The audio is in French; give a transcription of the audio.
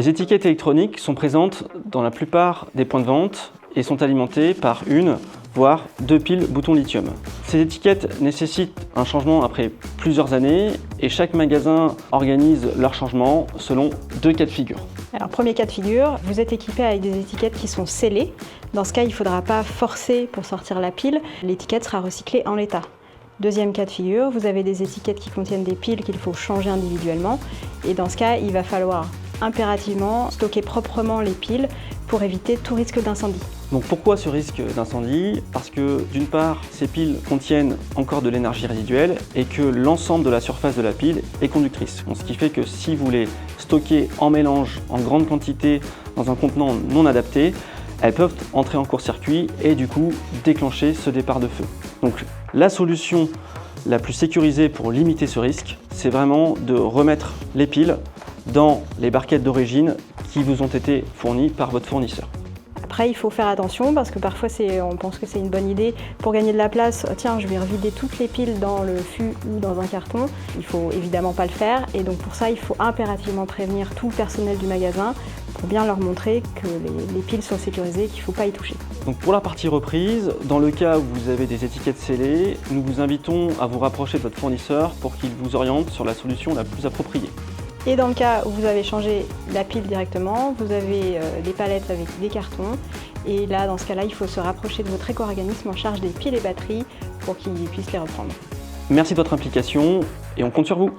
Les étiquettes électroniques sont présentes dans la plupart des points de vente et sont alimentées par une, voire deux piles boutons lithium. Ces étiquettes nécessitent un changement après plusieurs années et chaque magasin organise leur changement selon deux cas de figure. Alors, premier cas de figure, vous êtes équipé avec des étiquettes qui sont scellées. Dans ce cas, il ne faudra pas forcer pour sortir la pile. L'étiquette sera recyclée en l'état. Deuxième cas de figure, vous avez des étiquettes qui contiennent des piles qu'il faut changer individuellement. Et dans ce cas, il va falloir impérativement stocker proprement les piles pour éviter tout risque d'incendie. Donc pourquoi ce risque d'incendie? Parce que d'une part, ces piles contiennent encore de l'énergie résiduelle et que l'ensemble de la surface de la pile est conductrice. Donc, ce qui fait que si vous les stockez en mélange en grande quantité dans un contenant non adapté, elles peuvent entrer en court-circuit et du coup déclencher ce départ de feu. Donc la solution la plus sécurisée pour limiter ce risque, c'est vraiment de remettre les piles dans les barquettes d'origine qui vous ont été fournies par votre fournisseur. Après, il faut faire attention parce que parfois on pense que c'est une bonne idée. Pour gagner de la place, tiens, je vais revider toutes les piles dans le fût ou dans un carton. Il ne faut évidemment pas le faire et donc pour ça, il faut impérativement prévenir tout le personnel du magasin pour bien leur montrer que les piles sont sécurisées et qu'il ne faut pas y toucher. Donc pour la partie reprise, dans le cas où vous avez des étiquettes scellées, nous vous invitons à vous rapprocher de votre fournisseur pour qu'il vous oriente sur la solution la plus appropriée. Et dans le cas où vous avez changé la pile directement, vous avez des palettes avec des cartons. Et là, dans ce cas-là, il faut se rapprocher de votre éco-organisme en charge des piles et batteries pour qu'il puisse les reprendre. Merci de votre implication et on compte sur vous.